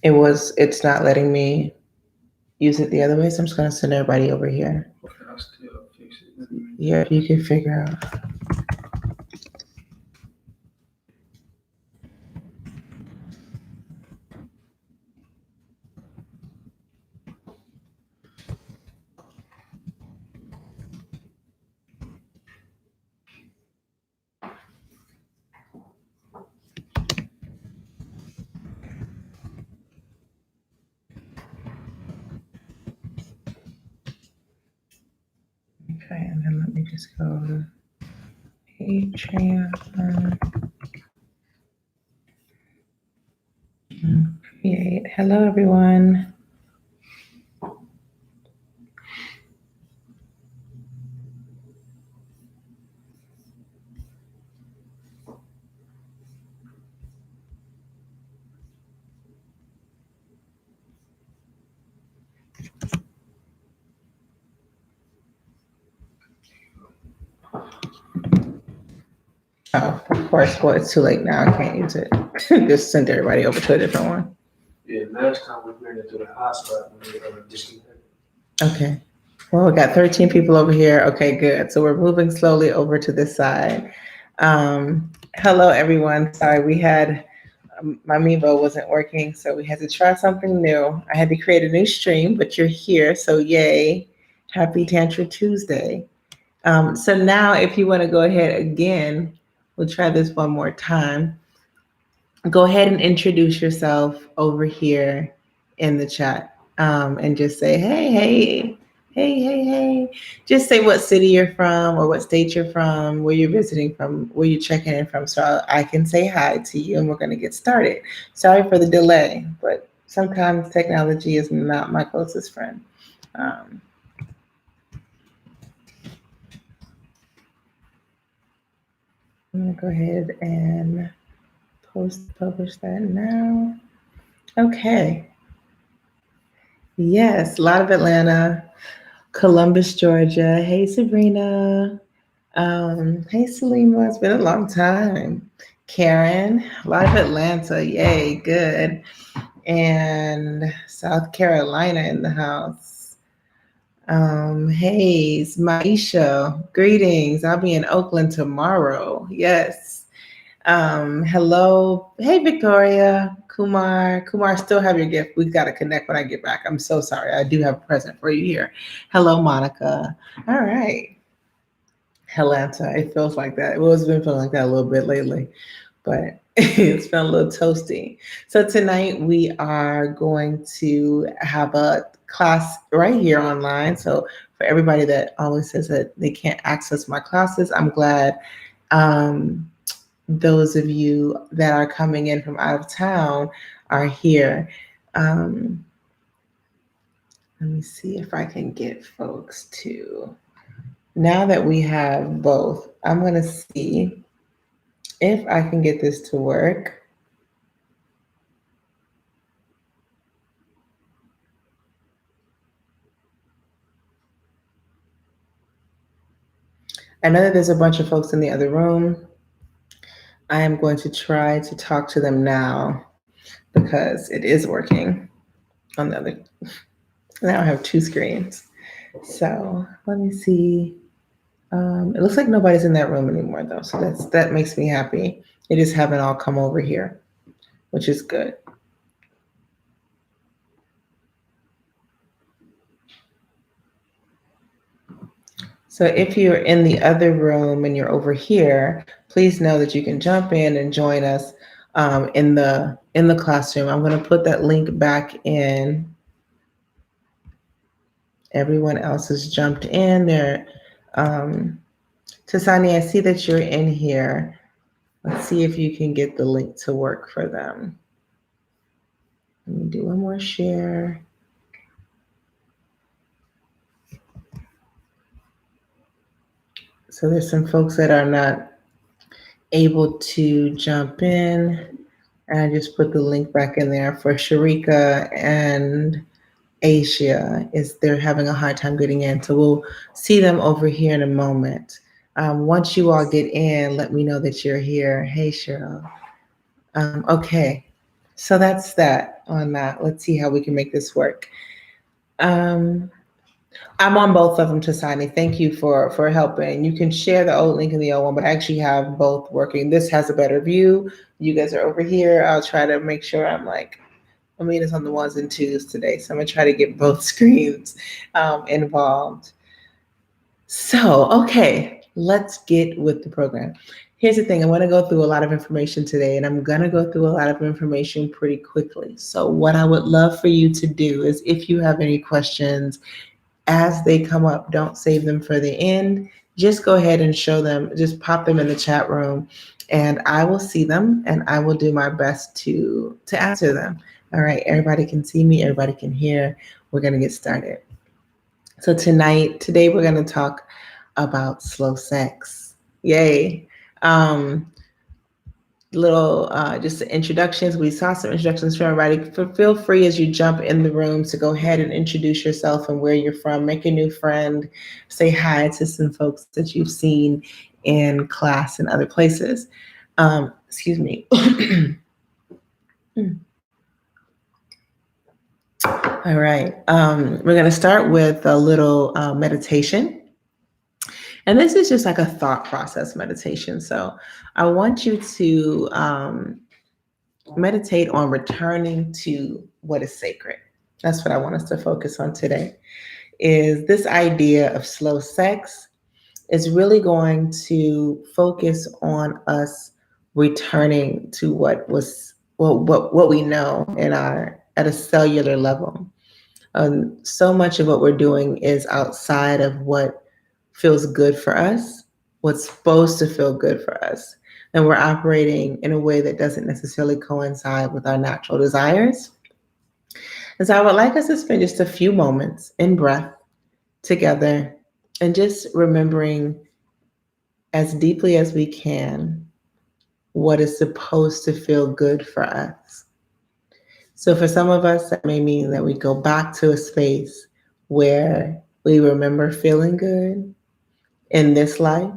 It's not letting me use it the other way, so I'm just gonna send everybody over here. Okay, I'll still fix it. Yeah, if you can figure out. Okay, and then let me just go to Patreon. Create. Hello, everyone. Oh, of course. Well, it's too late now. I can't use it. Just send everybody over to a different one. Yeah, last time we ran into the hotspot when we disconnected. Okay. Well, we got 13 people over here. Okay, good. So we're moving slowly over to this side. Hello, everyone. Sorry, we had my Mevo wasn't working, so we had to try something new. I had to create a new stream, but you're here, so yay! Happy Tantra Tuesday. So now, if you want to go ahead again, we'll try this one more time. Go ahead and introduce yourself over here in the chat, and just say, hey, hey, hey, hey, hey. Just say what city you're from or what state you're from, where you're visiting from, where you're checking in from, so I can say hi to you and we're going to get started. Sorry for the delay, but sometimes technology is not my closest friend. Um, I'm going to go ahead and publish that now. Okay. Yes, a lot of Atlanta, Columbus, Georgia. Hey, Sabrina. Hey, Salima. It's been a long time. Karen, a lot of Atlanta. Yay, good. And South Carolina in the house. Hey, Maisha. Greetings. I'll be in Oakland tomorrow. Yes. Hello. Hey, Victoria. Kumar. Kumar, still have your gift. We've got to connect when I get back. I'm so sorry. I do have a present for you here. Hello, Monica. All right. Atlanta. It feels like that. Well, it's been feeling like that a little bit lately, but it's been a little toasty. So tonight we are going to have a class right here online. So for everybody that always says that they can't access my classes, I'm glad um, those of you that are coming in from out of town are here. Um, Let me see if I can get folks to. Now that we have both, I'm going to see if I can get this to work. I know that there's a bunch of folks in the other room. I am going to try to talk to them now because it is working on the other. Now I have two screens. So let me see. It looks like nobody's in that room anymore though, so that makes me happy. They just haven't all come over here, which is good. So if you're in the other room and you're over here, please know that you can jump in and join us in the classroom. I'm going to put that link back in. Everyone else has jumped in there. Tasani, I see that you're in here. Let's see if you can get the link to work for them. Let me do one more share. So there's some folks that are not able to jump in. And I just put the link back in there for Sharika and Asia. Is they're having a hard time getting in. So we'll see them over here in a moment. Once you all get in, let me know that you're here. Hey, Cheryl. Okay. So that's that on that. Let's see how we can make this work. Um, I'm on both of them, Tasani. Thank you for helping. You can share the old link and the old one, but I actually have both working. This has a better view. You guys are over here. I'll try to make sure I'm like Amina's on the ones and twos today, so I'm gonna try to get both screens involved. So, okay, let's get with the program. Here's the thing, I want to go through a lot of information today, and I'm going to go through a lot of information pretty quickly. So, what I would love for you to do is if you have any questions as they come up, don't save them for the end. Just go ahead and show them, just pop them in the chat room, and I will see them and I will do my best to answer them. All right, everybody can see me, everybody can hear. We're going to get started. So today we're going to talk about slow sex. Yay. Um, little just introductions. We saw some introductions from everybody. Feel free as you jump in the room to go ahead and introduce yourself and where you're from. Make a new friend. Say hi to some folks that you've seen in class and other places. Excuse me. All right. We're going to start with a little meditation. And this is just like a thought process meditation. So I want you to meditate on returning to what is sacred. That's what I want us to focus on today. Is this idea of slow sex is really going to focus on us returning to what was what we know in our at a cellular level. So much of what we're doing is outside of what feels good for us, what's supposed to feel good for us. And we're operating in a way that doesn't necessarily coincide with our natural desires. And so I would like us to spend just a few moments in breath together and just remembering as deeply as we can what is supposed to feel good for us. So for some of us, that may mean that we go back to a space where we remember feeling good in this life.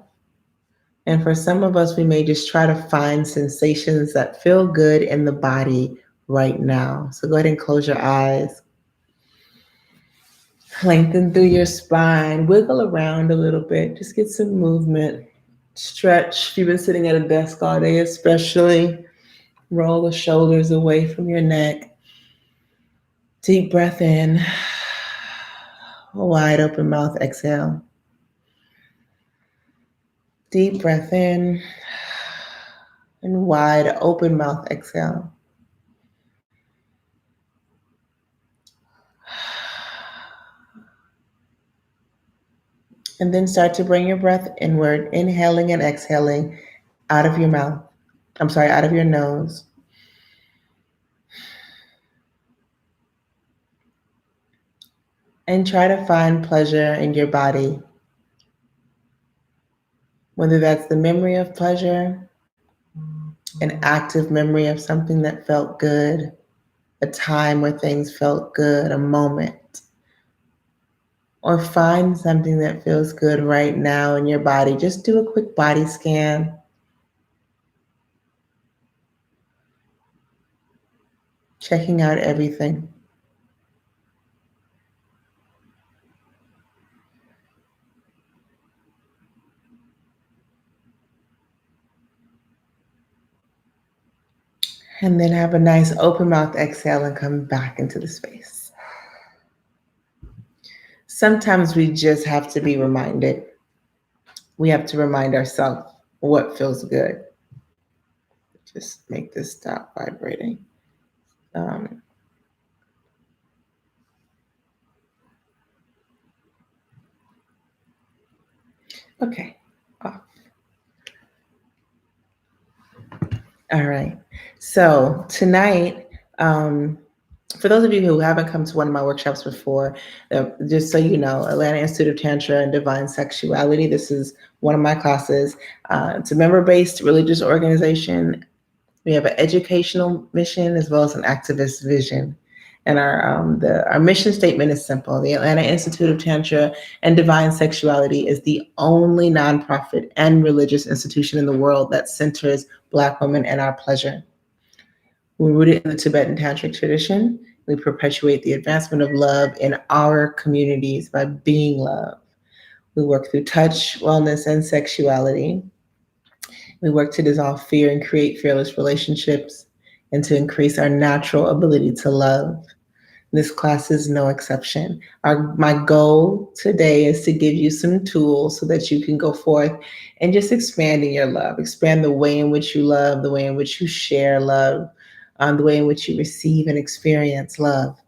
And for some of us, we may just try to find sensations that feel good in the body right now. So go ahead and close your eyes. Lengthen through your spine, wiggle around a little bit, just get some movement. Stretch. If you've been sitting at a desk all day, especially, roll the shoulders away from your neck. Deep breath in, wide open mouth, exhale. Deep breath in and wide open mouth, exhale. And then start to bring your breath inward, inhaling and exhaling out of your mouth. Out of your nose. And try to find pleasure in your body. Whether that's the memory of pleasure, an active memory of something that felt good, a time where things felt good, a moment. Or find something that feels good right now in your body. Just do a quick body scan. Checking out everything. And then have a nice open mouth exhale and come back into the space. Sometimes we just have to be reminded. We have to remind ourselves what feels good. Just make this stop vibrating. Okay. Off. All right. So tonight, for those of you who haven't come to one of my workshops before, just so you know, Atlanta Institute of Tantra and Divine Sexuality, this is one of my classes. It's a member-based religious organization. We have an educational mission as well as an activist vision. And our mission statement is simple. The Atlanta Institute of Tantra and Divine Sexuality is the only nonprofit and religious institution in the world that centers Black women and our pleasure. We're rooted in the Tibetan Tantric tradition. We perpetuate the advancement of love in our communities by being love. We work through touch, wellness, and sexuality. We work to dissolve fear and create fearless relationships and to increase our natural ability to love. This class is no exception. My goal today is to give you some tools so that you can go forth and just expanding your love, expand the way in which you love, the way in which you share love, the way in which you receive and experience love.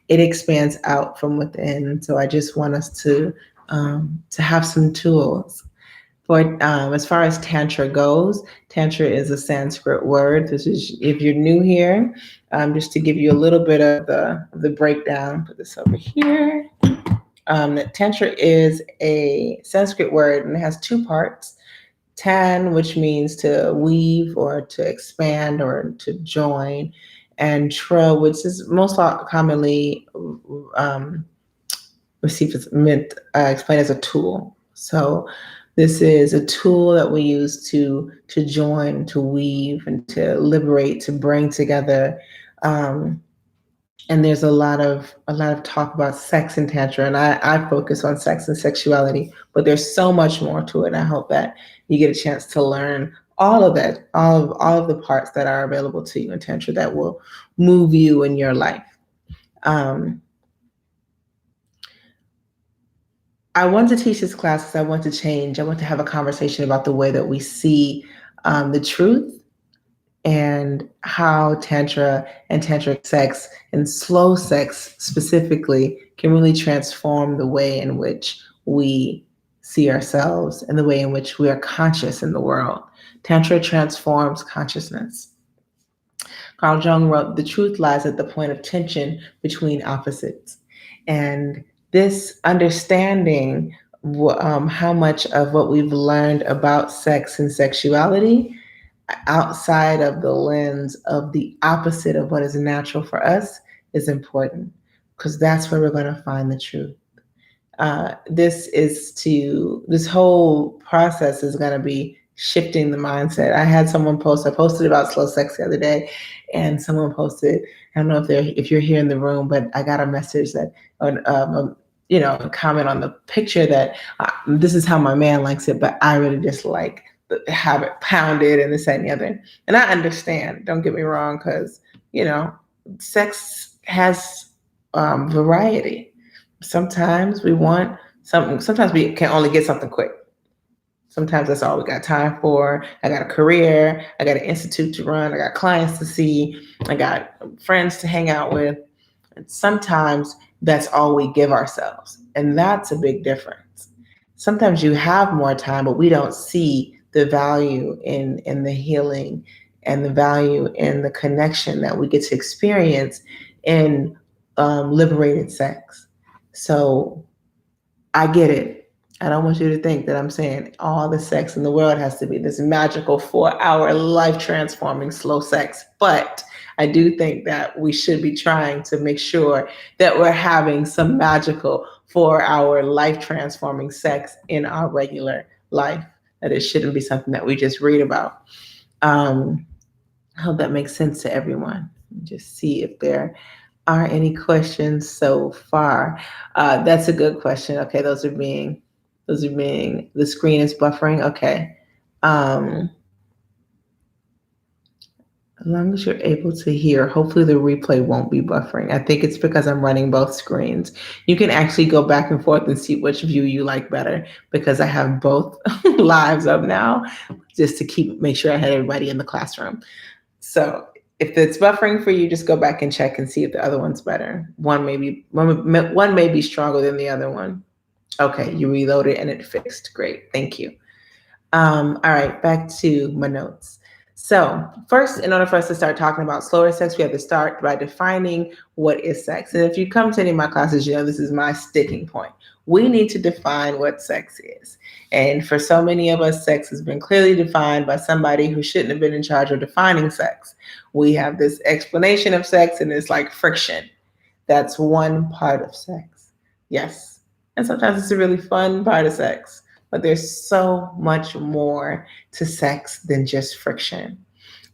It expands out from within. So I just want us to have some tools. For as far as tantra goes, tantra is a Sanskrit word. This is if you're new here, just to give you a little bit of the breakdown. Put this over here. Tantra is a Sanskrit word and it has two parts. Tan, which means to weave or to expand or to join, and tra, which is most commonly received as meant explained as a tool. So this is a tool that we use to join, to weave, and to liberate, to bring together. And there's a lot of talk about sex and tantra, and I focus on sex and sexuality, but there's so much more to it. And I hope that you get a chance to learn all of that, all of the parts that are available to you in tantra that will move you in your life. Um, I want to teach this class because I want to change. I want to have a conversation about the way that we see the truth and how Tantra and Tantric sex and slow sex specifically can really transform the way in which we see ourselves and the way in which we are conscious in the world. Tantra transforms consciousness. Carl Jung wrote, "The truth lies at the point of tension between opposites." And this understanding how much of what we've learned about sex and sexuality outside of the lens of the opposite of what is natural for us is important because that's where we're going to find the truth. This whole process is going to be shifting the mindset. I posted about slow sex the other day, and someone posted, I don't know if you're here in the room, but I got a message that, a comment on the picture that this is how my man likes it, but I really just like have it pounded and this, that, and the other. And I understand, don't get me wrong, because, sex has variety. Sometimes we want something, sometimes we can only get something quick. Sometimes that's all we got time for. I got a career, I got an institute to run, I got clients to see, I got friends to hang out with. And sometimes that's all we give ourselves. And that's a big difference. Sometimes you have more time, but we don't see the value in the healing and the value in the connection that we get to experience in liberated sex. So I get it. I don't want you to think that I'm saying all the sex in the world has to be this magical 4-hour life transforming slow sex. But I do think that we should be trying to make sure that we're having some magical 4-hour life transforming sex in our regular life. That it shouldn't be something that we just read about. I hope that makes sense to everyone. Just see if there are any questions so far. That's a good question. Okay, the screen is buffering. Okay. As long as you're able to hear, hopefully the replay won't be buffering. I think it's because I'm running both screens. You can actually go back and forth and see which view you like better because I have both lives up now just to make sure I had everybody in the classroom. So if it's buffering for you, just go back and check and see if the other one's better. One may be stronger than the other one. Okay, you reloaded and it fixed. Great, thank you. All right, back to my notes. So first, in order for us to start talking about slower sex, we have to start by defining what is sex. And if you come to any of my classes, you know this is my sticking point. We need to define what sex is. And for so many of us, sex has been clearly defined by somebody who shouldn't have been in charge of defining sex. We have this explanation of sex and it's like friction. That's one part of sex. Yes. And sometimes it's a really fun part of sex. But there's so much more to sex than just friction.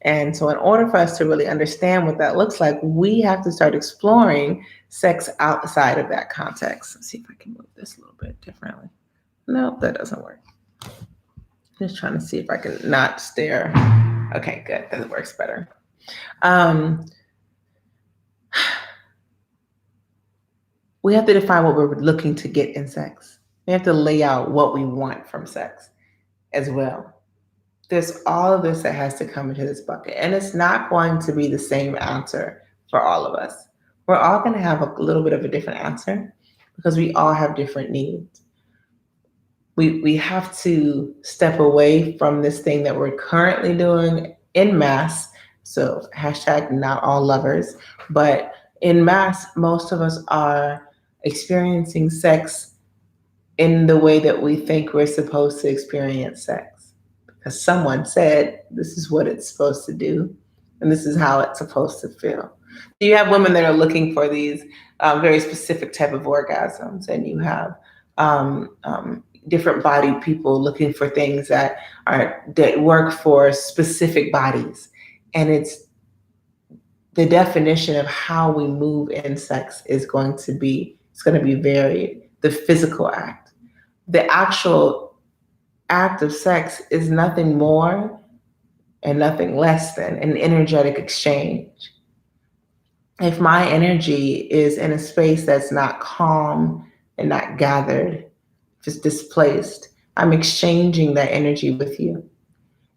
And so, in order for us to really understand what that looks like, we have to start exploring sex outside of that context. Let's see if I can move this a little bit differently. Nope, that doesn't work. Just trying to see if I can not stare. Okay, good. That works better. Um, we have to define what we're looking to get in sex. We have to lay out what we want from sex as well. There's all of this that has to come into this bucket, and it's not going to be the same answer for all of us. We're all going to have a little bit of a different answer because we all have different needs. We have to step away from this thing that we're currently doing in mass. So hashtag not all lovers, but in mass, most of us are experiencing sex in the way that we think we're supposed to experience sex. Because someone said this is what it's supposed to do, and this is how it's supposed to feel. So you have women that are looking for these very specific type of orgasms, and you have different bodied people looking for things that work for specific bodies, and the definition of how we move in sex is going to be varied. The physical act, the actual act of sex is nothing more and nothing less than an energetic exchange. If my energy is in a space that's not calm and not gathered, just displaced, I'm exchanging that energy with you.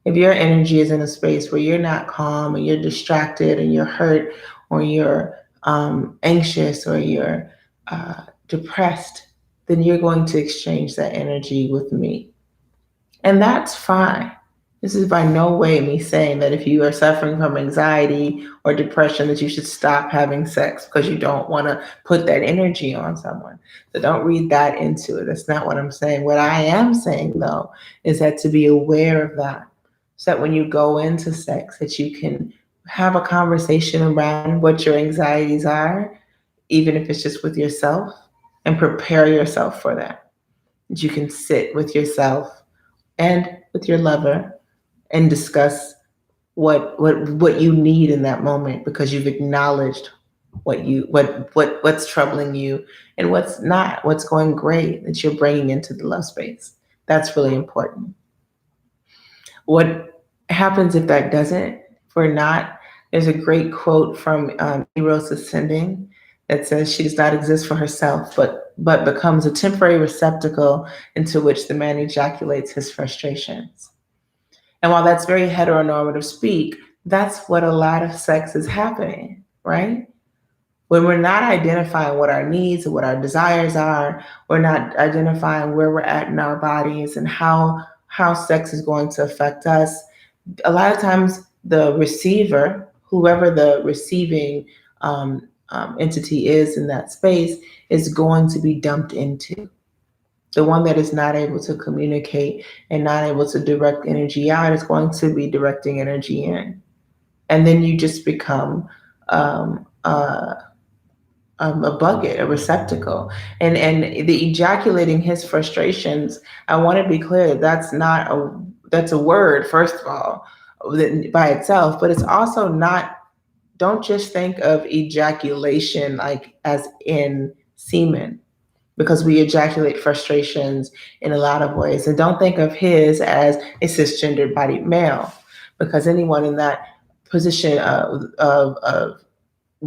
If your energy is in a space where you're not calm and you're distracted and you're hurt or you're anxious or you're depressed, then you're going to exchange that energy with me. And that's fine. This is by no way me saying that if you are suffering from anxiety or depression that you should stop having sex because you don't want to put that energy on someone. So don't read that into it. That's not what I'm saying. What I am saying though is that to be aware of that, so that when you go into sex that you can have a conversation around what your anxieties are, even if it's just with yourself, and prepare yourself for that. That you can sit with yourself and with your lover and discuss what you need in that moment because you've acknowledged what's troubling you and what's not, what's going great that you're bringing into the love space. That's really important. What happens if that doesn't? If we're not, there's a great quote from Eros Ascending that says she does not exist for herself, but becomes a temporary receptacle into which the man ejaculates his frustrations. And while that's very heteronormative speak, that's what a lot of sex is happening, right? When we're not identifying what our needs and what our desires are, we're not identifying where we're at in our bodies and how sex is going to affect us. A lot of times the receiver, whoever the receiving entity is in that space, is going to be dumped into. The one that is not able to communicate and not able to direct energy out is going to be directing energy in. And then you just become a bucket, a receptacle. And the ejaculating his frustrations, I want to be clear that's not that's a word, first of all, by itself, but it's also not, don't just think of ejaculation like as in semen, because we ejaculate frustrations in a lot of ways. And don't think of his as a cisgendered bodied male, because anyone in that position of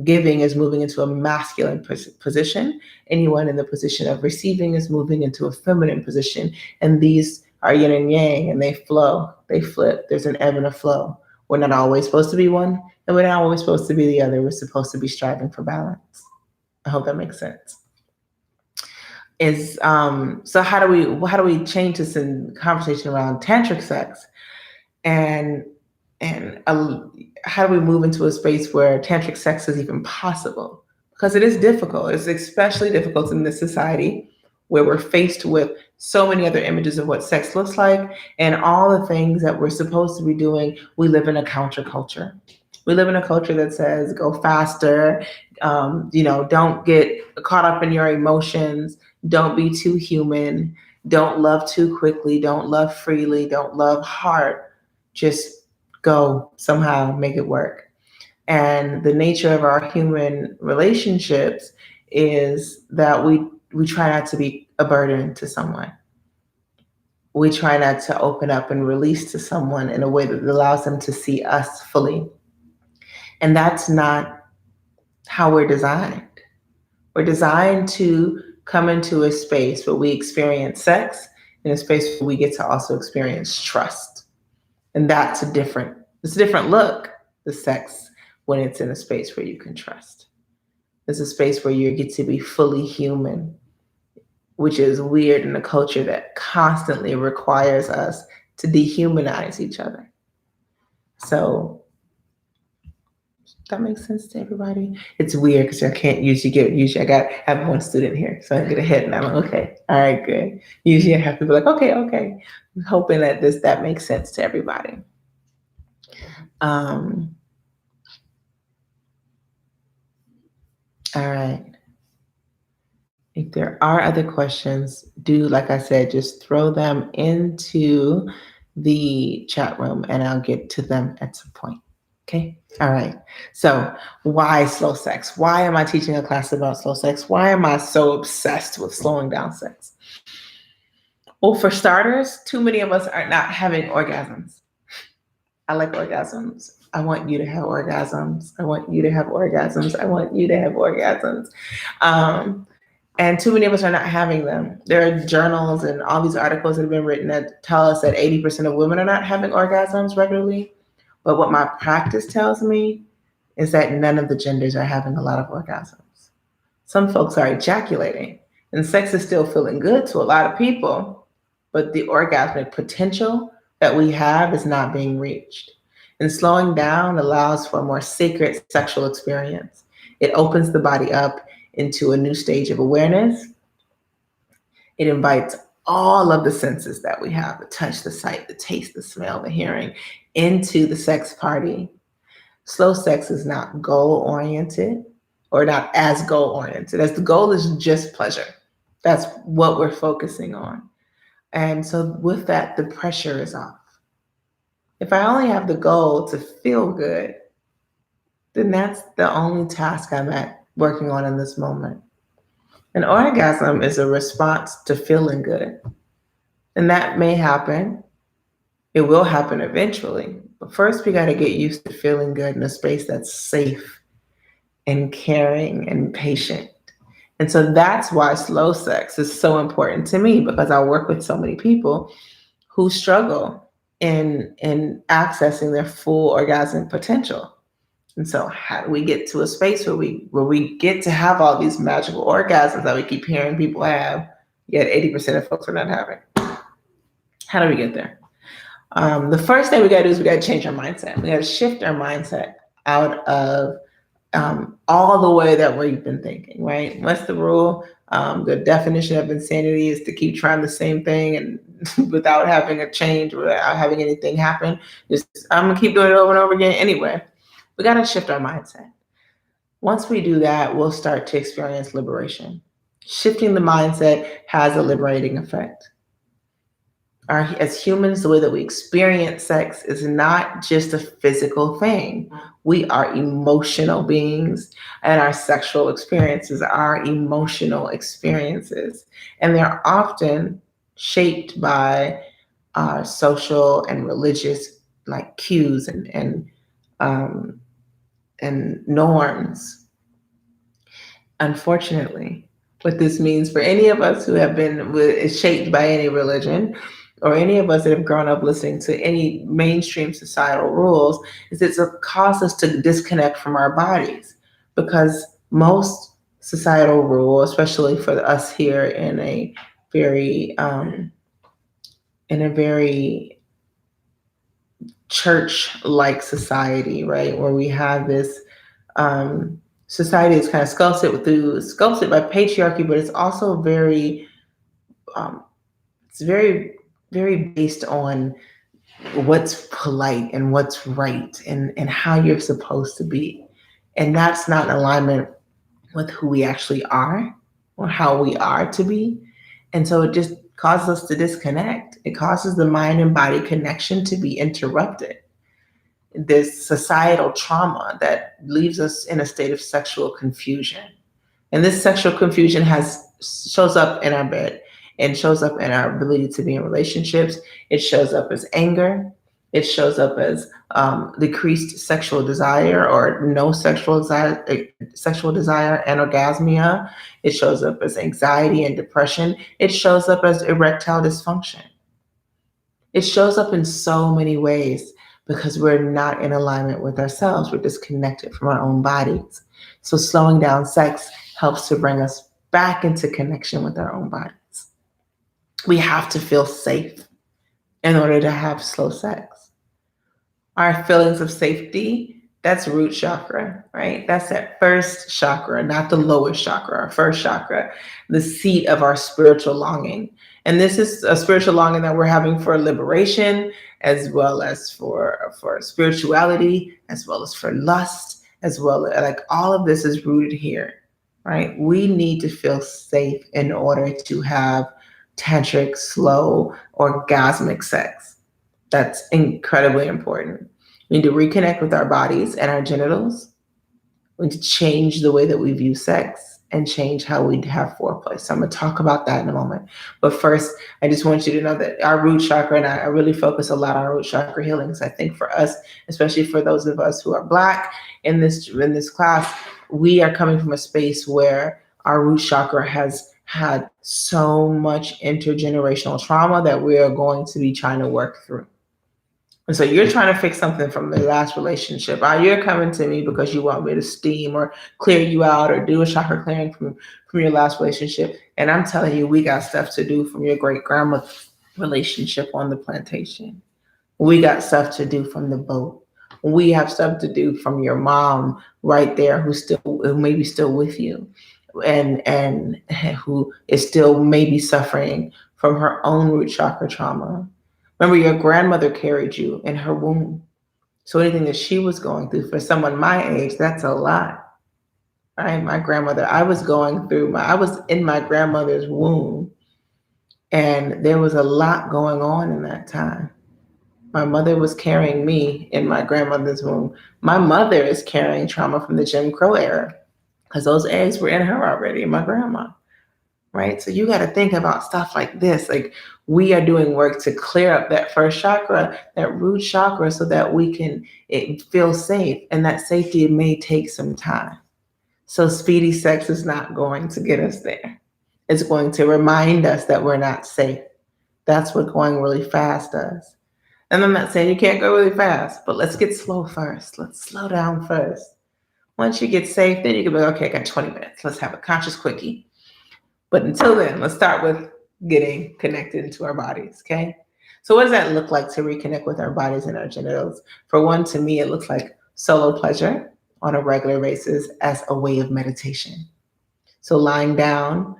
giving is moving into a masculine position. Anyone in the position of receiving is moving into a feminine position. And these are yin and yang, and they flow, they flip. There's an ebb and a flow. We're not always supposed to be one, and we're not always supposed to be the other. We're supposed to be striving for balance. I hope that makes sense. So how do we change this in conversation around tantric sex, and how do we move into a space where tantric sex is even possible? Because it is difficult. It's especially difficult in this society where we're faced with so many other images of what sex looks like and all the things that we're supposed to be doing. We live in a counterculture. We live in a culture that says go faster, don't get caught up in your emotions, don't be too human, don't love too quickly, don't love freely, don't love hard, just go somehow make it work. And the nature of our human relationships is that we try not to be a burden to someone. We try not to open up and release to someone in a way that allows them to see us fully. And that's not how we're designed. We're designed to come into a space where we experience sex, in a space where we get to also experience trust. And it's a different look, the sex, when it's in a space where you can trust. It's a space where you get to be fully human, which is weird in a culture that constantly requires us to dehumanize each other. So that makes sense to everybody. It's weird because I can't usually I have one student here, so I get ahead and I'm like, okay, all right, good. Usually I have people like, okay. I'm hoping that that makes sense to everybody. All right. If there are other questions, do, like I said, just throw them into the chat room and I'll get to them at some point. Okay. All right. So why slow sex? Why am I teaching a class about slow sex? Why am I so obsessed with slowing down sex? Well, for starters, too many of us are not having orgasms. I like orgasms. I want you to have orgasms. I want you to have orgasms. I want you to have orgasms. And too many of us are not having them. There are journals and all these articles that have been written that tell us that 80% of women are not having orgasms regularly. But what my practice tells me is that none of the genders are having a lot of orgasms. Some folks are ejaculating, and sex is still feeling good to a lot of people, but the orgasmic potential that we have is not being reached. And slowing down allows for a more sacred sexual experience. It opens the body up into a new stage of awareness. It invites all of the senses that we have, the touch, the sight, the taste, the smell, the hearing, into the sex party. Slow sex is not goal-oriented or not as goal-oriented, as the goal is just pleasure. That's what we're focusing on. And so with that, the pressure is off. If I only have the goal to feel good, then that's the only task I'm working on in this moment. An orgasm is a response to feeling good. And that may happen. It will happen eventually. But first, we got to get used to feeling good in a space that's safe and caring and patient. And so that's why slow sex is so important to me, because I work with so many people who struggle in accessing their full orgasmic potential. And so how do we get to a space where we get to have all these magical orgasms that we keep hearing people have, yet 80% of folks are not having? How do we get there? The first thing we got to do is we got to change our mindset. We got to shift our mindset out of all the way that we've been thinking, right? What's the rule? The definition of insanity is to keep trying the same thing and without having a change, without having anything happen. I'm going to keep doing it over and over again anyway. We got to shift our mindset. Once we do that, we'll start to experience liberation. Shifting the mindset has a liberating effect. As humans, the way that we experience sex is not just a physical thing. We are emotional beings, and our sexual experiences are emotional experiences. And they're often shaped by our social and religious cues and norms. Unfortunately, what this means for any of us who have been shaped by any religion, or any of us that have grown up listening to any mainstream societal rules, is it's caused us to disconnect from our bodies, because most societal rule, especially for us here in a very church-like society, right, where we have this society is kind of sculpted by patriarchy, but it's also very very based on what's polite and what's right and how you're supposed to be. And that's not in alignment with who we actually are or how we are to be. And so it just causes us to disconnect. It causes the mind and body connection to be interrupted. this societal trauma that leaves us in a state of sexual confusion. And this sexual confusion shows up in our bed and shows up in our ability to be in relationships. It shows up as anger. It shows up as decreased sexual desire or no sexual desire, anorgasmia. It shows up as anxiety and depression. It shows up as erectile dysfunction. It shows up in so many ways because we're not in alignment with ourselves. We're disconnected from our own bodies. So slowing down sex helps to bring us back into connection with our own bodies. We have to feel safe in order to have slow sex. Our feelings of safety, that's root chakra, right? That's that first chakra, not the lowest chakra, our first chakra, the seat of our spiritual longing. And this is a spiritual longing that we're having for liberation, as well as for spirituality, as well as for lust, as well as like all of this is rooted here, right? We need to feel safe in order to have tantric, slow, orgasmic sex. That's incredibly important. We need to reconnect with our bodies and our genitals. We need to change the way that we view sex and change how we have foreplay. So I'm going to talk about that in a moment. But first, I just want you to know that our root chakra, and I really focus a lot on root chakra healings. I think for us, especially for those of us who are Black in this class, we are coming from a space where our root chakra has had so much intergenerational trauma that we are going to be trying to work through. And so you're trying to fix something from the last relationship. You're coming to me because you want me to steam or clear you out or do a chakra clearing from your last relationship. And I'm telling you, we got stuff to do from your great grandma's relationship on the plantation. We got stuff to do from the boat. We have stuff to do from your mom right there who may be still with you and who is still maybe suffering from her own root chakra trauma. Remember, your grandmother carried you in her womb. So anything that she was going through for someone my age, that's a lot. Right? My grandmother, I was in my grandmother's womb, and there was a lot going on in that time. My mother was carrying me in my grandmother's womb. My mother is carrying trauma from the Jim Crow era because those eggs were in her already, my grandma. Right? So you got to think about stuff like this. Like we are doing work to clear up that first chakra, that root chakra, so that we can feel safe. And that safety may take some time. So speedy sex is not going to get us there. It's going to remind us that we're not safe. That's what going really fast does. And I'm not saying you can't go really fast, but let's get slow first. Let's slow down first. Once you get safe, then you can be like, okay, I got 20 minutes. Let's have a conscious quickie. But until then, let's start with getting connected into our bodies, okay? So what does that look like to reconnect with our bodies and our genitals? For one, to me, it looks like solo pleasure on a regular basis as a way of meditation. So lying down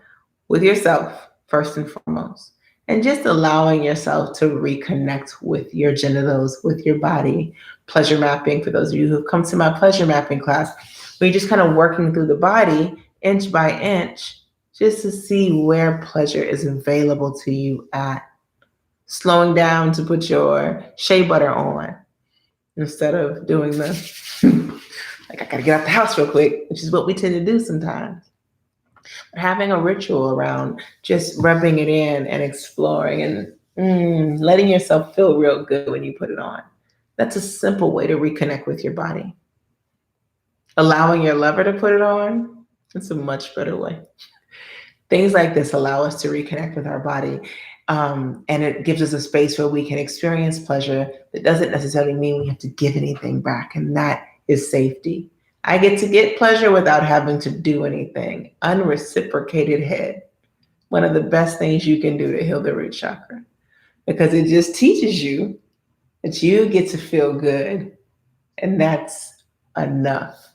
with yourself, first and foremost, and just allowing yourself to reconnect with your genitals, with your body. Pleasure mapping, for those of you who have come to my pleasure mapping class, where you're just kind of working through the body inch by inch, just to see where pleasure is available to you at. Slowing down to put your shea butter on instead of doing this. Like, I gotta get out the house real quick, which is what we tend to do sometimes. But having a ritual around just rubbing it in and exploring and letting yourself feel real good when you put it on. That's a simple way to reconnect with your body. Allowing your lover to put it on, it's a much better way. Things like this allow us to reconnect with our body. And it gives us a space where we can experience pleasure. That doesn't necessarily mean we have to give anything back. And that is safety. I get to get pleasure without having to do anything. Unreciprocated head. One of the best things you can do to heal the root chakra. Because it just teaches you that you get to feel good. And that's enough.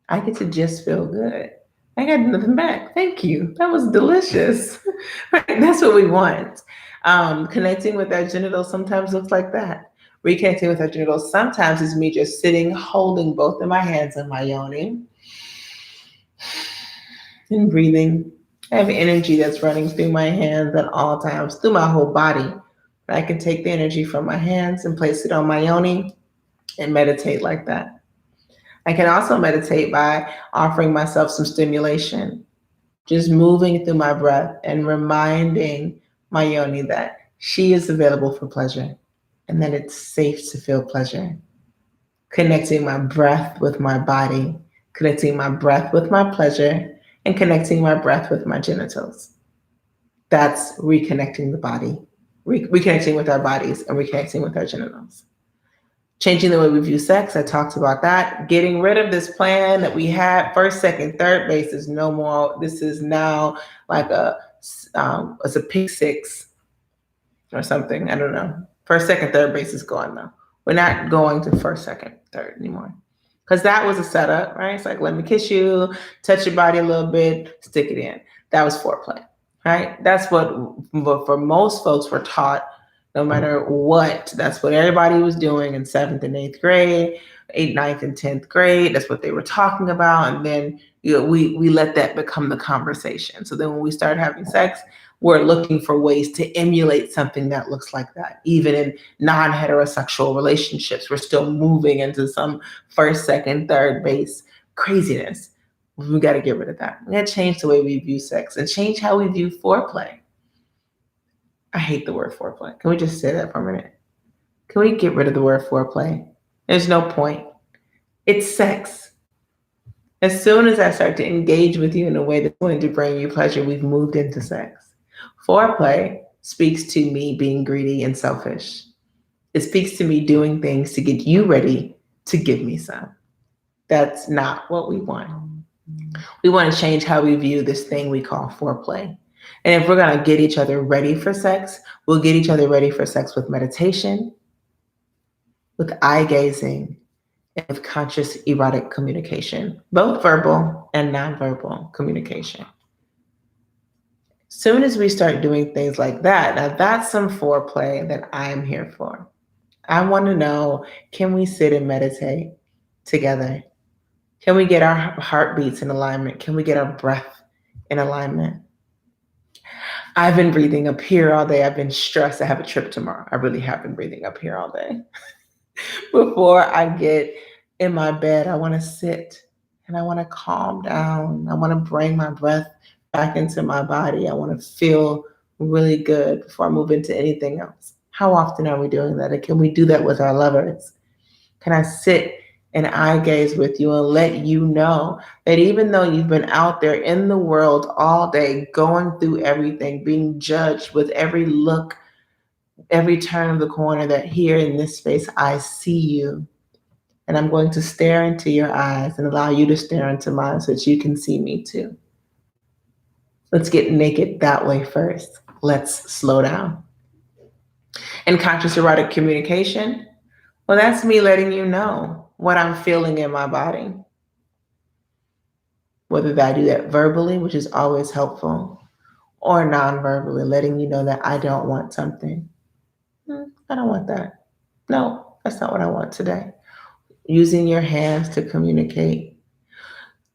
I get to just feel good. I got nothing back. Thank you. That was delicious. Right? That's what we want. Connecting with our genitals sometimes looks like that. Reconnecting with our genitals sometimes is me just sitting, holding both of my hands on my yoni and breathing. I have energy that's running through my hands at all times, through my whole body. I can take the energy from my hands and place it on my yoni and meditate like that. I can also meditate by offering myself some stimulation, just moving through my breath and reminding my yoni that she is available for pleasure and that it's safe to feel pleasure. Connecting my breath with my body, connecting my breath with my pleasure, and connecting my breath with my genitals. That's reconnecting the body, reconnecting with our bodies and reconnecting with our genitals. Changing the way we view sex, I talked about that. Getting rid of this plan that we had, first, second, third base is no more. This is now like it's a pick six or something. I don't know. First, second, third base is gone now. We're not going to first, second, third anymore. Because that was a setup, right? It's like, let me kiss you, touch your body a little bit, stick it in. That was foreplay, right? That's what for most folks were taught, no matter what. That's what everybody was doing in 7th and 8th grade, 8th, 9th, and 10th grade. That's what they were talking about. And then we let that become the conversation. So then when we started having sex, we're looking for ways to emulate something that looks like that. Even in non-heterosexual relationships, we're still moving into some first, second, third base craziness. We got to get rid of that. We got to change the way we view sex and change how we view foreplay. I hate the word foreplay. Can we just say that for a minute? Can we get rid of the word foreplay? There's no point. It's sex. As soon as I start to engage with you in a way that's going to bring you pleasure, we've moved into sex. Foreplay speaks to me being greedy and selfish. It speaks to me doing things to get you ready to give me some. That's not what we want. We want to change how we view this thing we call foreplay. And if we're going to get each other ready for sex, we'll get each other ready for sex with meditation, with eye gazing, and with conscious erotic communication, both verbal and nonverbal communication. Soon as we start doing things like that, now that's some foreplay that I'm here for. I want to know, can we sit and meditate together? Can we get our heartbeats in alignment? Can we get our breath in alignment? I've been breathing up here all day. I've been stressed. I have a trip tomorrow. I really have been breathing up here all day. Before I get in my bed, I want to sit and I want to calm down. I want to bring my breath back into my body. I want to feel really good before I move into anything else. How often are we doing that? And can we do that with our lovers? Can I sit and eye gaze with you and let you know that even though you've been out there in the world all day, going through everything, being judged with every look, every turn of the corner, that here in this space, I see you. And I'm going to stare into your eyes and allow you to stare into mine so that you can see me too. Let's get naked that way first. Let's slow down. And conscious erotic communication, well, that's me letting you know what I'm feeling in my body. Whether I do that verbally, which is always helpful, or non-verbally, letting you know that I don't want something. I don't want that. No, that's not what I want today. Using your hands to communicate.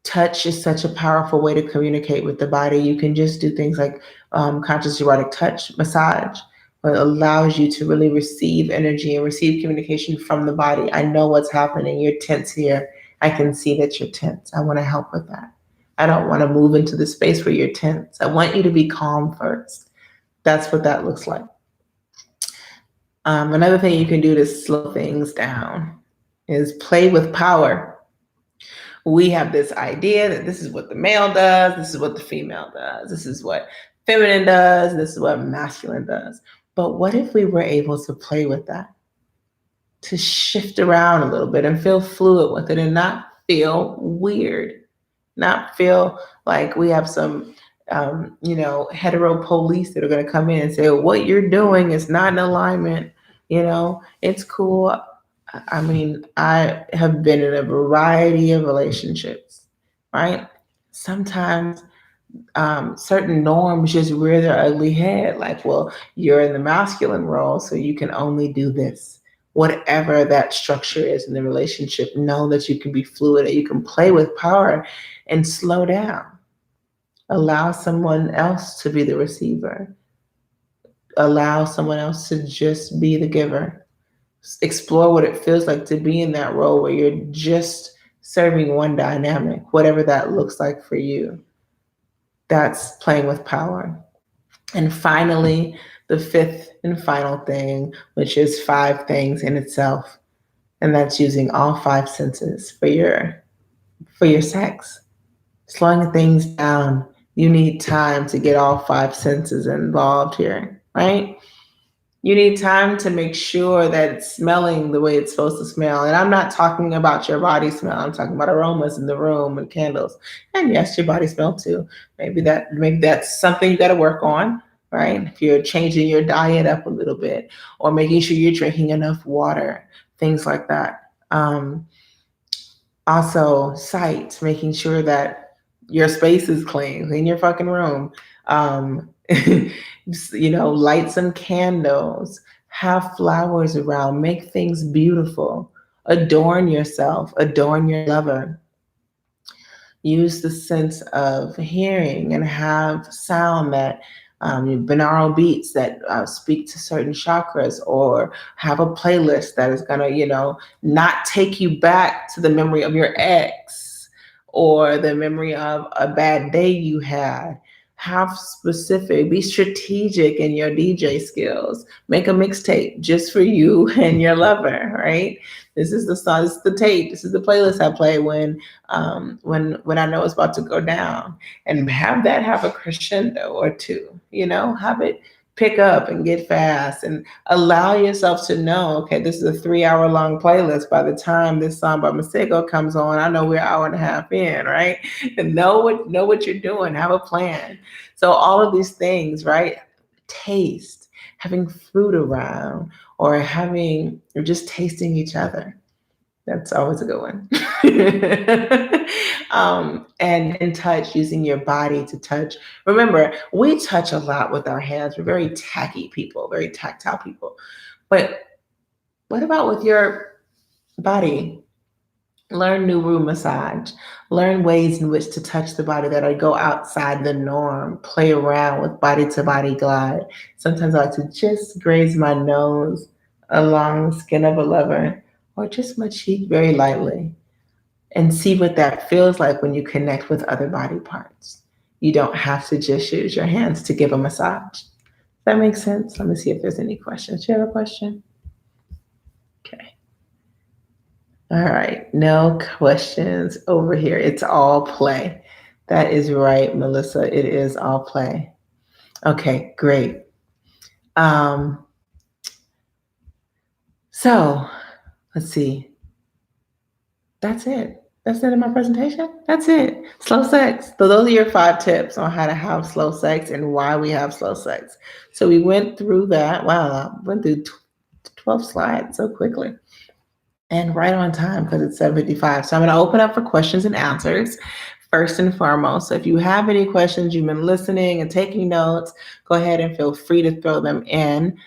Touch is such a powerful way to communicate with the body. You can just do things like conscious erotic touch, massage, but it allows you to really receive energy and receive communication from the body. I know what's happening. You're tense here. I can see that you're tense. I want to help with that. I don't want to move into the space where you're tense. I want you to be calm first. That's what that looks like. Another thing you can do to slow things down is play with power. We have this idea that this is what the male does, this is what the female does, this is what feminine does, this is what masculine does. But what if we were able to play with that? To shift around a little bit and feel fluid with it and not feel weird, not feel like we have some hetero police that are going to come in and say, well, what you're doing is not in alignment. It's cool. I mean, I have been in a variety of relationships, right? Sometimes certain norms just rear their ugly head. Like, well, you're in the masculine role, so you can only do this. Whatever that structure is in the relationship, know that you can be fluid, that you can play with power and slow down. Allow someone else to be the receiver. Allow someone else to just be the giver. explore what it feels like to be in that role where you're just serving one dynamic, whatever that looks like for you. That's playing with power. And finally, the fifth and final thing, which is 5 things in itself, and that's using all 5 senses for your sex. Slowing things down. You need time to get all 5 senses involved here, right? You need time to make sure that it's smelling the way it's supposed to smell. And I'm not talking about your body smell. I'm talking about aromas in the room and candles. And yes, your body smell too. Maybe that's something you got to work on, right? If you're changing your diet up a little bit or making sure you're drinking enough water, things like that. Also, sight, making sure that your space is clean your fucking room. Light some candles, have flowers around, make things beautiful, adorn yourself, adorn your lover. Use the sense of hearing and have sound that binaural beats that speak to certain chakras, or have a playlist that is going to, not take you back to the memory of your ex or the memory of a bad day you had. Have specific, be strategic in your DJ skills. Make a mixtape just for you and your lover, right? This is the song, this is the tape, this is the playlist I play when I know it's about to go down, and have a crescendo or two. Have it pick up and get fast, and allow yourself to know, okay, this is a 3-hour long playlist. By the time this song by Masego comes on, I know we're an hour and a half in, right? And know what you're doing. Have a plan. So all of these things, right? Taste, having food around, or just tasting each other. That's always a good one. And touch, using your body to touch. Remember, we touch a lot with our hands. We're very tacky people, very tactile people. But what about with your body? Learn new room massage. Learn ways in which to touch the body that go outside the norm. Play around with body to body glide. Sometimes I like to just graze my nose along the skin of a lover, or just my cheek very lightly, and see what that feels like when you connect with other body parts. You don't have to just use your hands to give a massage. Does that make sense? Let me see if there's any questions. Do you have a question? Okay. All right. No questions over here. It's all play. That is right, Melissa. It is all play. Okay, great. So let's see. That's it. That's it in my presentation. That's it. Slow sex. So those are your 5 tips on how to have slow sex and why we have slow sex. So we went through that. Wow, I went through 12 slides so quickly. And right on time, because it's 7:55. So I'm going to open up for questions and answers first and foremost. So if you have any questions, you've been listening and taking notes, go ahead and feel free to throw them in.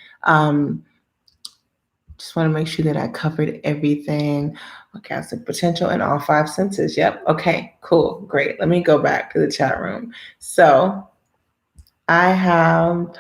Just want to make sure that I covered everything. Orgasmic potential in all 5 senses. Yep. Okay, cool. Great. Let me go back to the chat room. So I have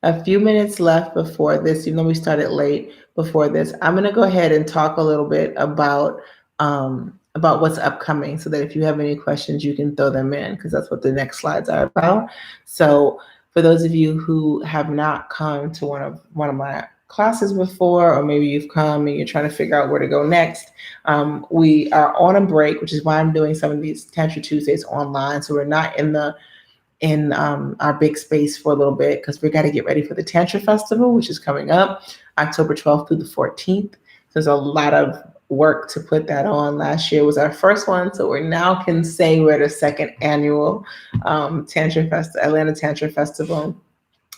a few minutes left before this, even though we started late before this. I'm going to go ahead and talk a little bit about what's upcoming, so that if you have any questions, you can throw them in, because that's what the next slides are about. So for those of you who have not come to one of my classes before, or maybe you've come and you're trying to figure out where to go next, we are on a break, which is why I'm doing some of these Tantra Tuesdays online. So we're not in our big space for a little bit, because we got to get ready for the Tantra Festival, which is coming up October 12th through the 14th. There's a lot of work to put that on. Last year was our first one, so we now can say we're at a second annual Atlanta Tantra Festival,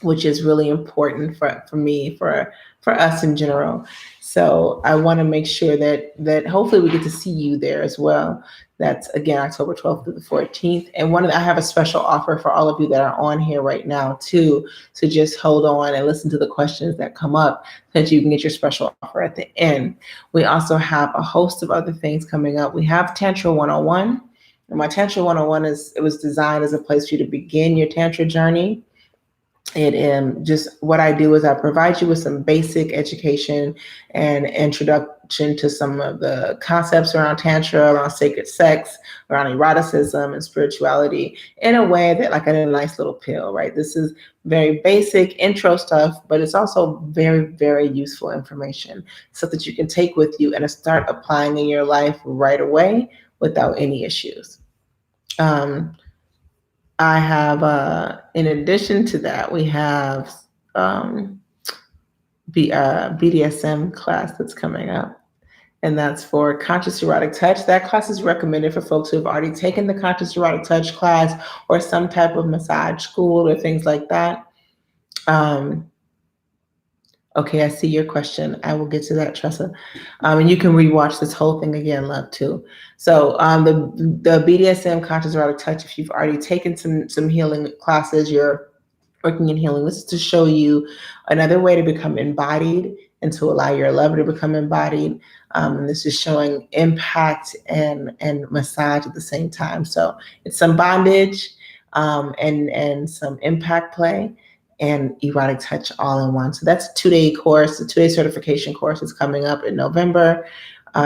which is really important for me, for us in general. So I want to make sure that hopefully we get to see you there as well. That's again October 12th through the 14th. And I have a special offer for all of you that are on here right now too. So just hold on and listen to the questions that come up, so that you can get your special offer at the end. We also have a host of other things coming up. We have Tantra 101. And my Tantra 101 was designed as a place for you to begin your Tantra journey. Just what I do is I provide you with some basic education and introduction to some of the concepts around tantra, around sacred sex, around eroticism and spirituality in a way that like in a nice little pill, right? This is very basic intro stuff, but it's also very, very useful information so that you can take with you and start applying in your life right away without any issues. Um, I have, in addition to that, we have um, BDSM class that's coming up, and that's for conscious erotic touch. That class is recommended for folks who have already taken the conscious erotic touch class or some type of massage school or things like that. Um, okay, I see your question. I will get to that, Tressa. And you can rewatch this whole thing again, love, too. So the BDSM conscious erotic touch, if you've already taken some healing classes, you're working in healing. This is to show you another way to become embodied and to allow your lover to become embodied. And this is showing impact and massage at the same time. So it's some bondage and some impact play and erotic touch all in one. So that's a 2-day course. The 2-day certification course is coming up in November.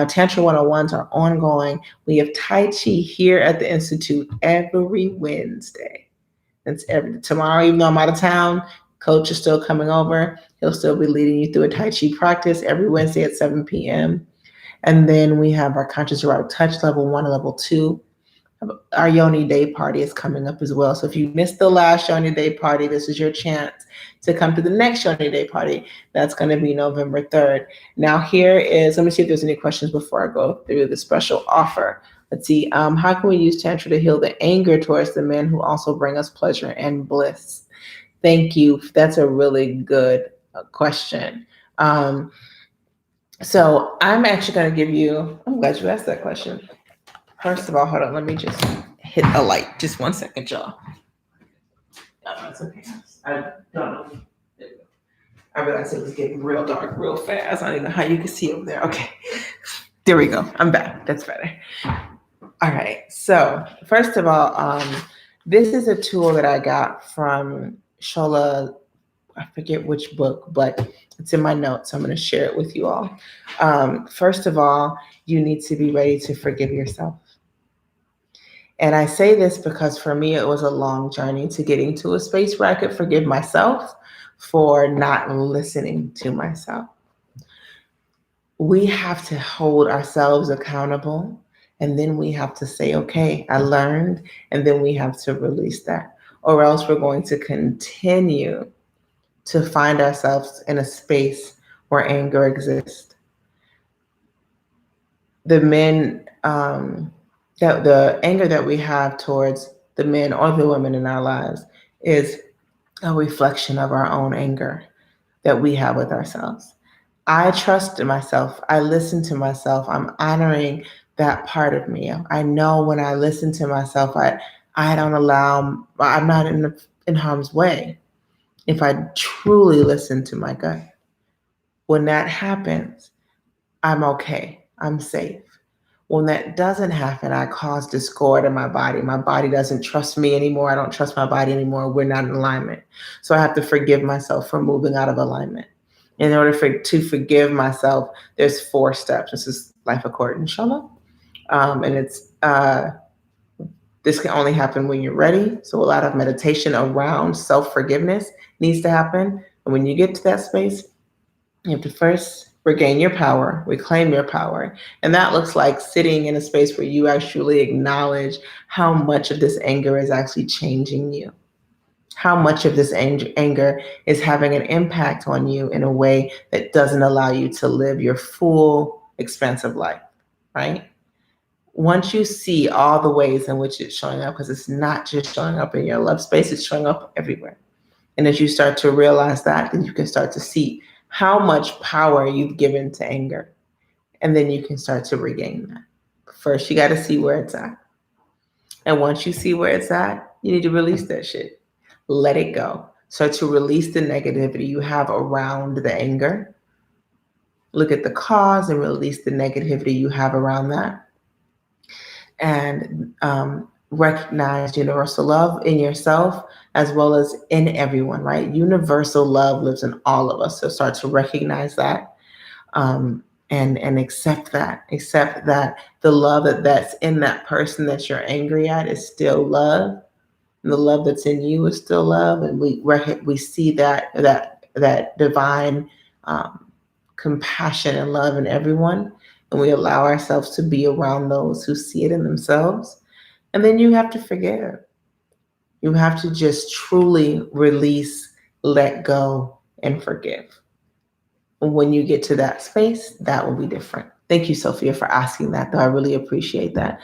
Tantra 101s are ongoing. We have Tai Chi here at the Institute every Wednesday. Tomorrow, even though I'm out of town, Coach is still coming over. He'll still be leading you through a Tai Chi practice every Wednesday at 7 p.m. And then we have our Conscious Erotic Touch level 1 and level 2. Our Yoni Day party is coming up as well. So if you missed the last Yoni Day party, this is your chance to come to the next Yoni Day party. That's going to be November 3rd. Now let me see if there's any questions before I go through the special offer. Let's see, how can we use Tantra to heal the anger towards the men who also bring us pleasure and bliss? Thank you. That's a really good question. So I'm actually going to give you, I'm glad you asked that question. First of all, hold on, let me just hit a light. Just 1 second, y'all. No, it's okay. I don't know. I realized it was getting real dark real fast. I don't know how you can see over there. Okay. There we go. I'm back. That's better. All right. So first of all, this is a tool that I got from Shola. I forget which book, but it's in my notes. So I'm going to share it with you all. First of all, you need to be ready to forgive yourself. And I say this because for me, it was a long journey to getting to a space where I could forgive myself for not listening to myself. We have to hold ourselves accountable, and then we have to say, okay, I learned, and then we have to release that, or else we're going to continue to find ourselves in a space where anger exists. The anger that we have towards the men or the women in our lives is a reflection of our own anger that we have with ourselves. I trust in myself. I listen to myself. I'm honoring that part of me. I know when I listen to myself, I'm not in harm's way if I truly listen to my gut. When that happens, I'm okay. I'm safe. When that doesn't happen, I cause discord in my body. My body doesn't trust me anymore. I don't trust my body anymore. We're not in alignment. So I have to forgive myself for moving out of alignment. In order to forgive myself, there's 4 steps. This is Life Accord, inshallah. And this can only happen when you're ready. So a lot of meditation around self-forgiveness needs to happen. And when you get to that space, you have to first regain your power, reclaim your power. And that looks like sitting in a space where you actually acknowledge how much of this anger is actually changing you. How much of this anger is having an impact on you in a way that doesn't allow you to live your full, expansive life, right? Once you see all the ways in which it's showing up, because it's not just showing up in your love space, it's showing up everywhere. And as you start to realize that, then you can start to see how much power you've given to anger. And then you can start to regain that. First, you got to see where it's at. And once you see where it's at, you need to release that shit. Let it go. Start to release the negativity you have around the anger. Look at the cause and release the negativity you have around that. And recognize universal love in yourself as well as in everyone, right? Universal love lives in all of us. So start to recognize that, and accept that the love that's in that person that you're angry at is still love. And the love that's in you is still love, and we see that divine compassion and love in everyone, and we allow ourselves to be around those who see it in themselves. And then you have to forgive. You have to just truly release, let go, and forgive. When you get to that space, that will be different. Thank you, Sophia, for asking that, though. I really appreciate that.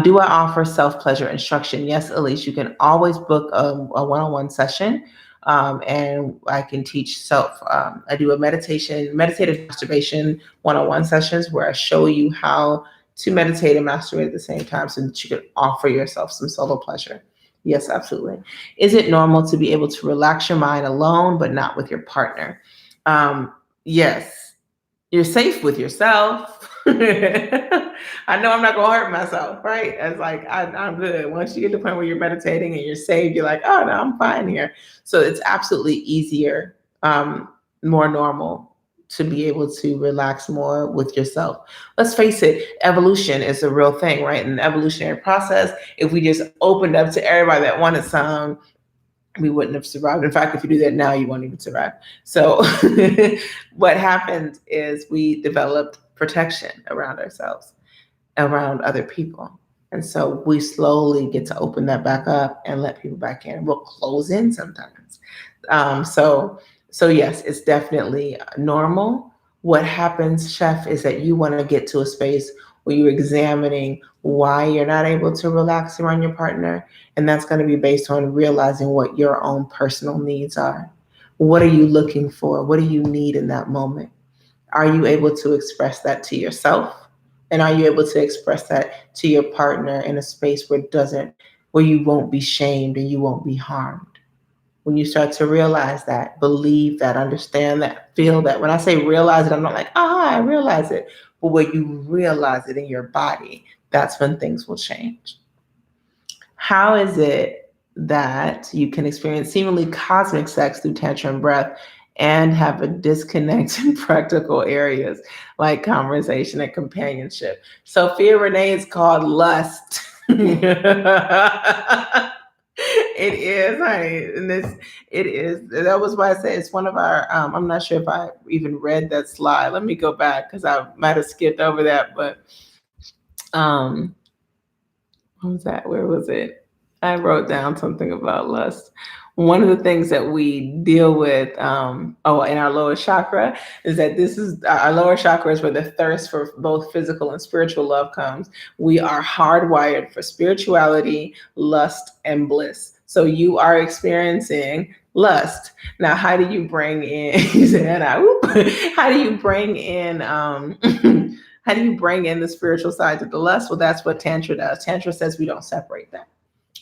Do I offer self pleasure instruction? Yes, Elise, you can always book a one on one session. And I can teach self. I do a meditative masturbation one on one sessions where I show you how to meditate and masturbate at the same time so that you can offer yourself some solo pleasure. Yes, absolutely. Is it normal to be able to relax your mind alone, but not with your partner? Yes, you're safe with yourself. I know I'm not gonna hurt myself, right? It's like I'm good. Once you get to the point where you're meditating and you're safe, you're like, oh no, I'm fine here. So it's absolutely easier, more normal to be able to relax more with yourself. Let's face it, evolution is a real thing, right? In the evolutionary process, if we just opened up to everybody that wanted some, we wouldn't have survived. In fact, if you do that now, you won't even survive. So what happened is we developed protection around ourselves, around other people. And so we slowly get to open that back up and let people back in. We'll close in sometimes. So yes, it's definitely normal. What happens, Chef, is that you want to get to a space where you're examining why you're not able to relax around your partner. And that's going to be based on realizing what your own personal needs are. What are you looking for? What do you need in that moment? Are you able to express that to yourself? And are you able to express that to your partner in a space where you won't be shamed and you won't be harmed? When you start to realize that, believe that, understand that, feel that. When I say realize it, I'm not like, I realize it. But when you realize it in your body, that's when things will change. How is it that you can experience seemingly cosmic sex through Tantra and breath and have a disconnect in practical areas like conversation and companionship? Sophia Renee is called lust. It is, honey. And it is. That was why I said it's one of our. I'm not sure if I even read that slide. Let me go back because I might have skipped over that. But what was that? Where was it? I wrote down something about lust. One of the things that we deal with, in our lower chakra, is that this is our lower chakra is where the thirst for both physical and spiritual love comes. We are hardwired for spirituality, lust, and bliss. So you are experiencing lust. Now, how do you bring in? How do you bring in? How do you bring in the spiritual side to the lust? Well, that's what Tantra does. Tantra says we don't separate that.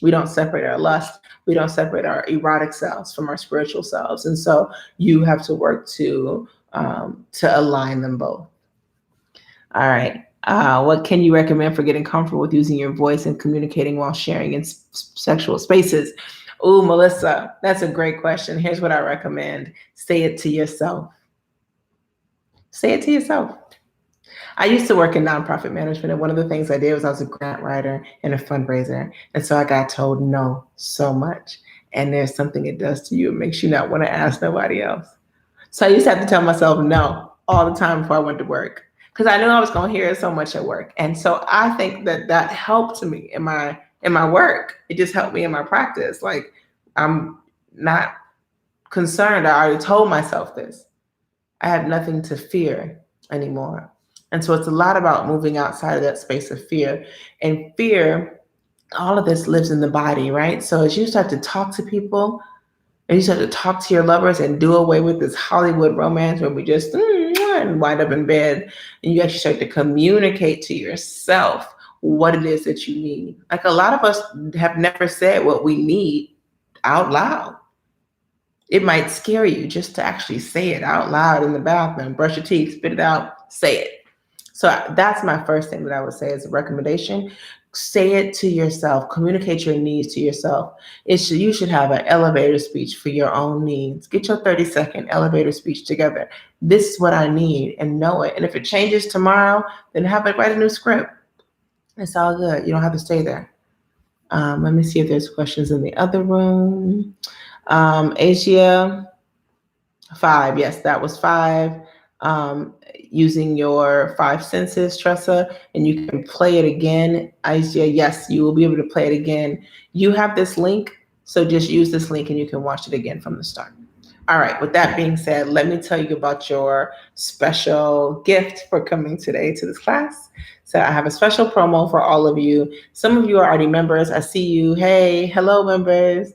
We don't separate our lust. We don't separate our erotic selves from our spiritual selves. And so you have to work to align them both. All right. What can you recommend for getting comfortable with using your voice and communicating while sharing in sexual spaces? Oh, Melissa, that's a great question. Here's what I recommend. Say it to yourself. Say it to yourself. I used to work in nonprofit management, and one of the things I did was I was a grant writer and a fundraiser. And so I got told no so much. And there's something it does to you. It makes you not want to ask nobody else. So I used to have to tell myself no all the time before I went to work because I knew I was going to hear it so much at work. And so I think that helped me in my work. It just helped me in my practice. Like, I'm not concerned. I already told myself this. I have nothing to fear anymore. And so it's a lot about moving outside of that space of fear. And fear, all of this lives in the body, right? So as you start to talk to people, and you start to talk to your lovers and do away with this Hollywood romance where we just and wind up in bed, and you actually start to communicate to yourself what it is that you need. Like, a lot of us have never said what we need out loud. It might scare you just to actually say it out loud in the bathroom, brush your teeth, spit it out, say it. So that's my first thing that I would say as a recommendation. say it to yourself, communicate your needs to yourself. You should have an elevator speech for your own needs. Get your 30-second elevator speech together. This is what I need, and know it. And if it changes tomorrow, then write a new script. It's all good. You don't have to stay there. Let me see if there's questions in the other room. Asia, 5. Yes, that was 5. Using your 5 senses, Tressa, and you can play it again. Asia, yes, you will be able to play it again. You have this link, so just use this link and you can watch it again from the start. All right, with that being said, let me tell you about your special gift for coming today to this class. So I have a special promo for all of you. Some of you are already members. I see you. Hey, hello, members.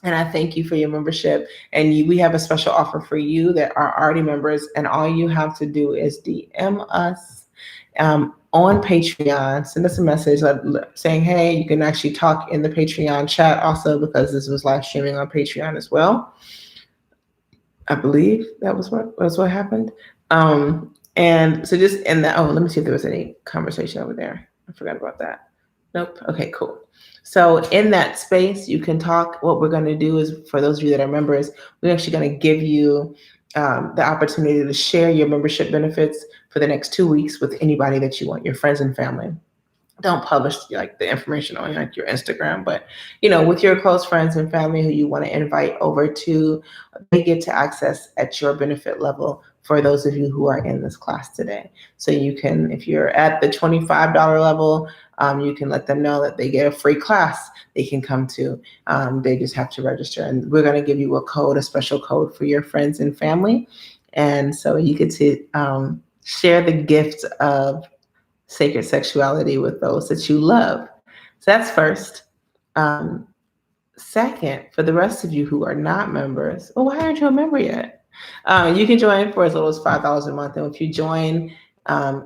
And I thank you for your membership. And we have a special offer for you that are already members. And all you have to do is DM us on Patreon. Send us a message saying, hey, you can actually talk in the Patreon chat also, because this was live streaming on Patreon as well. I believe that was what happened. And so just in that, let me see if there was any conversation over there. I forgot about that. Nope. Okay, cool. So in that space, you can talk. What we're going to do is, for those of you that are members, we're actually going to give you the opportunity to share your membership benefits for the next 2 weeks with anybody that you want, your friends and family. Don't publish like the information on like your Instagram, but with your close friends and family who you want to invite over to, they get to access at your benefit level for those of you who are in this class today. So you can, if you're at the $25 level, you can let them know that they get a free class they can come to. They just have to register, and we're going to give you a special code for your friends and family. And so you get to share the gift of sacred sexuality with those that you love. So that's first. Second, for the rest of you who are not members, why aren't you a member yet? You can join for as little as $5 a month. And if you join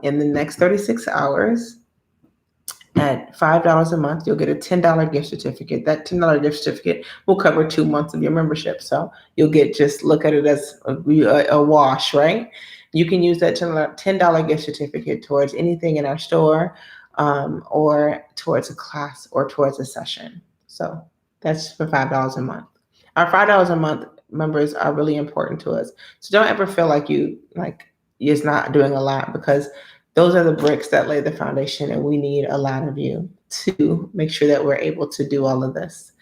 in the next 36 hours at $5 a month, you'll get a $10 gift certificate. That $10 gift certificate will cover 2 months of your membership. So you'll look at it as a wash, right? You can use that $10 gift certificate towards anything in our store, or towards a class or towards a session. So that's for $5 a month. Our $5 a month members are really important to us. So don't ever feel like you're not doing a lot, because those are the bricks that lay the foundation, and we need a lot of you to make sure that we're able to do all of this.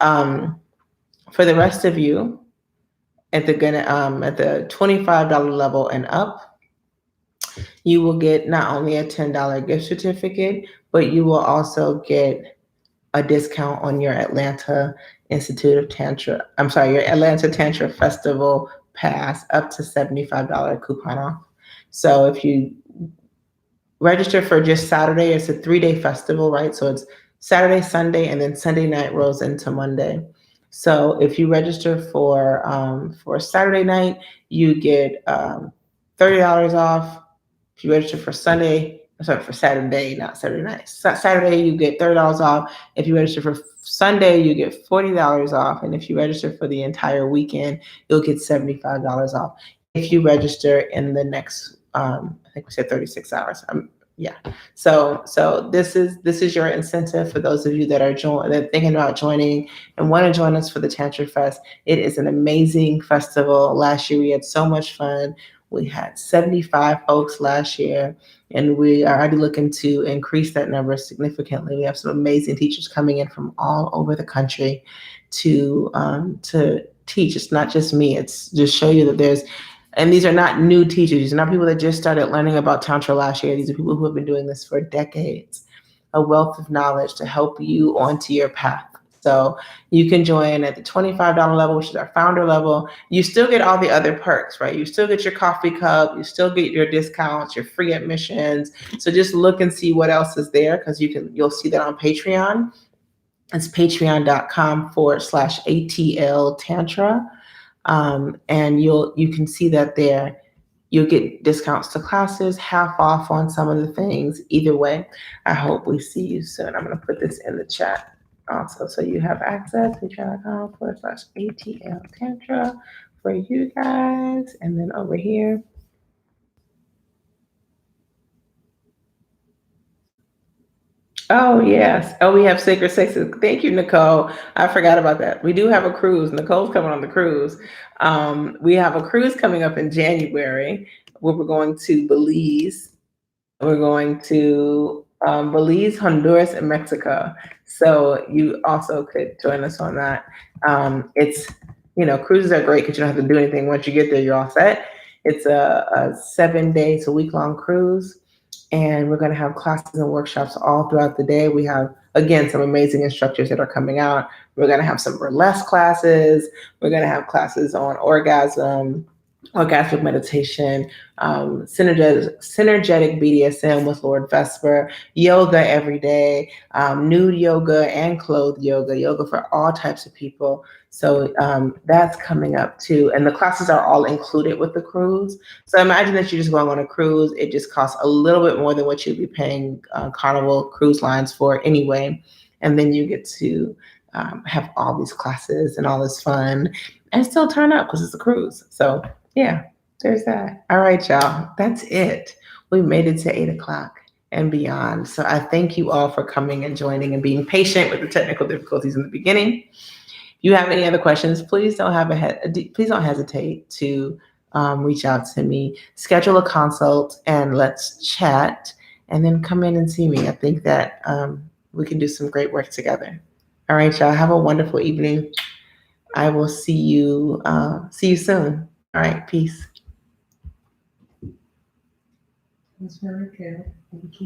For the rest of you, at the $25 level and up, you will get not only a $10 gift certificate, but you will also get a discount on your Atlanta your Atlanta Tantra Festival pass, up to $75 coupon off. So if you register for just Saturday, it's a 3-day festival, right? So it's Saturday, Sunday, and then Sunday night rolls into Monday. So if you register for Saturday night, you get $30 off. If you register for Saturday, not Saturday night. Saturday, you get $30 off. If you register for Sunday, you get $40 off. And if you register for the entire weekend, you'll get $75 off. If you register in the next, I think we said 36 hours. Yeah. So this is your incentive for those of you that are thinking about joining and want to join us for the Tantra Fest. It is an amazing festival. Last year we had so much fun. We had 75 folks last year, and we are already looking to increase that number significantly. We have some amazing teachers coming in from all over the country to teach. It's not just me. It's just show you that and these are not new teachers. These are not people that just started learning about Tantra last year. These are people who have been doing this for decades. A wealth of knowledge to help you onto your path. So you can join at the $25 level, which is our founder level. You still get all the other perks, right? You still get your coffee cup. You still get your discounts, your free admissions. So just look and see what else is there, because you'll see that on Patreon. It's patreon.com/ATL Tantra. And you can see that there. You'll get discounts to classes, half off on some of the things. Either way, I hope we see you soon. I'm going to put this in the chat also, so you have access. Patreon.com/ATL Tantra for you guys. And then over here, Oh, yes. Oh, we have Sacred Sixes. Thank you, Nicole. I forgot about that. We do have a cruise. Nicole's coming on the cruise. We have a cruise coming up in January where we're going to Belize. We're going to Belize, Honduras, and Mexico. So you also could join us on that. It's, cruises are great because you don't have to do anything. Once you get there, you're all set. It's a 7 days, a week long cruise. And we're going to have classes and workshops all throughout the day. We have, again, some amazing instructors that are coming out. We're going to have some burlesque classes. We're going to have classes on orgasmic meditation, synergetic BDSM with Lord Vesper, yoga every day, nude yoga and clothed yoga, yoga for all types of people. So that's coming up too. And the classes are all included with the cruise. So imagine that you're just going on a cruise. It just costs a little bit more than what you'd be paying Carnival Cruise Lines for anyway. And then you get to have all these classes and all this fun and still turn up because it's a cruise. So yeah, there's that. All right, y'all. That's it. We made it to 8 o'clock and beyond. So I thank you all for coming and joining and being patient with the technical difficulties in the beginning. If you have any other questions, please don't hesitate to reach out to me. Schedule a consult and let's chat, and then come in and see me. I think that we can do some great work together. All right, y'all. Have a wonderful evening. I will see you soon. All right, peace. That's very good. Thank